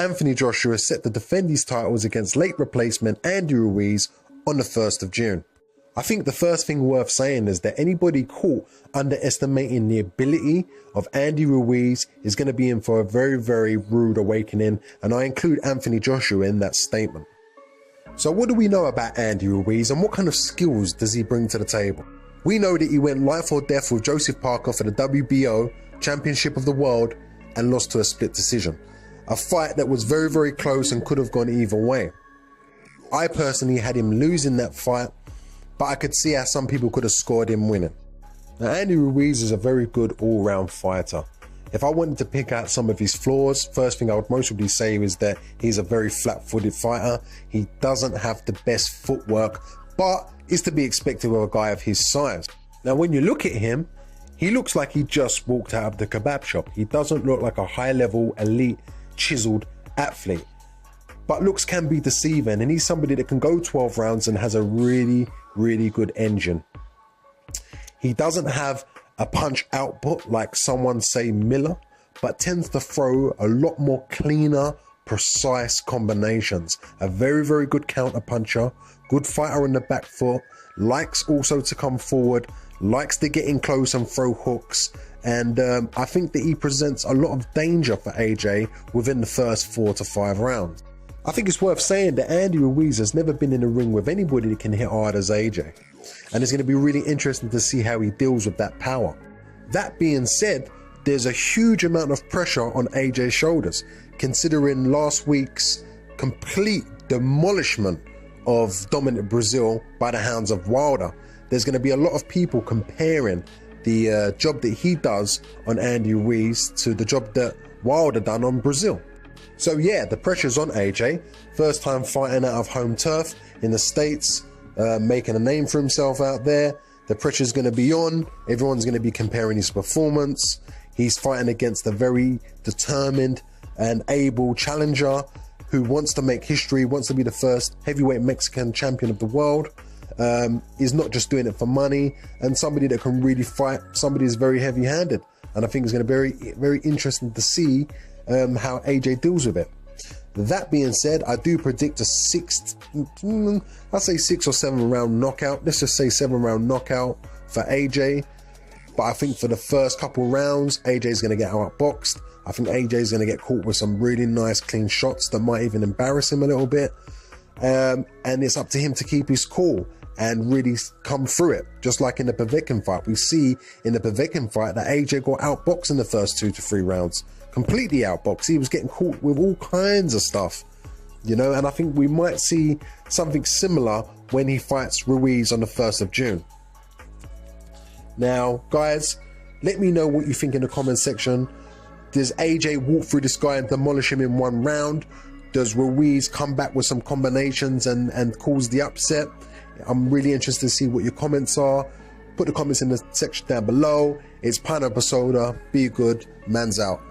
Anthony Joshua is set to defend his titles against late replacement Andy Ruiz on the 1st of June. I think the first thing worth saying is that anybody caught underestimating the ability of Andy Ruiz is going to be in for a very, very rude awakening, and I include Anthony Joshua in that statement. So what do we know about Andy Ruiz and what kind of skills does he bring to the table? We know that he went life or death with Joseph Parker for the WBO Championship of the World and lost to a split decision. A fight that was very, very close and could have gone either way. I personally had him losing that fight, but I could see how some people could have scored him winning. Now, Andy Ruiz is a very good all-round fighter. If I wanted to pick out some of his flaws, first thing I would most probably say is that he's a very flat-footed fighter. He doesn't have the best footwork, but is to be expected with a guy of his size. Now, when you look at him, he looks like he just walked out of the kebab shop. He doesn't look like a high-level, elite, chiseled athlete. But looks can be deceiving, and he's somebody that can go 12 rounds and has a really, really good engine. He doesn't have a punch output like someone say Miller, but tends to throw a lot more cleaner, precise combinations. A very, very good counter puncher, good fighter on the back foot, likes also to come forward, likes to get in close and throw hooks, and I think that he presents a lot of danger for AJ within the first 4 to 5 rounds. I think it's worth saying that Andy Ruiz has never been in a ring with anybody that can hit hard as AJ, and it's going to be really interesting to see how he deals with that power. That being said, there's a huge amount of pressure on AJ's shoulders, considering last week's complete demolishment of Dominic Brazil by the hands of Wilder. There's going to be a lot of people comparing the job that he does on Andy Ruiz to the job that Wilder done on Brazil. So yeah, the pressure's on AJ. First time fighting out of home turf in the States, making a name for himself out there. The pressure's going to be on. Everyone's going to be comparing his performance. He's fighting against a very determined and able challenger who wants to make history, wants to be the first heavyweight Mexican champion of the world. Is not just doing it for money, and somebody that can really fight, somebody who's very heavy-handed. And I think it's going to be very, very interesting to see how AJ deals with it. That being said, I do predict a 6 or 7 round knockout. Let's just say 7 round knockout for AJ. But I think for the first couple rounds, AJ is going to get outboxed. I think AJ is going to get caught with some really nice clean shots that might even embarrass him a little bit. And it's up to him to keep his cool and really come through it. Just like in the Povetkin fight. We see in the Povetkin fight that AJ got outboxed in the first 2 to 3 rounds. Completely outboxed. He was getting caught with all kinds of stuff, you know, and I think we might see something similar when he fights Ruiz on the 1st of June. Now, guys, let me know what you think in the comment section. Does AJ walk through this guy and demolish him in 1 round? Does Ruiz come back with some combinations and cause the upset? I'm really interested to see what your comments are. Put the comments in the section down below. It's Pineapple Soda. Be good. Man's out.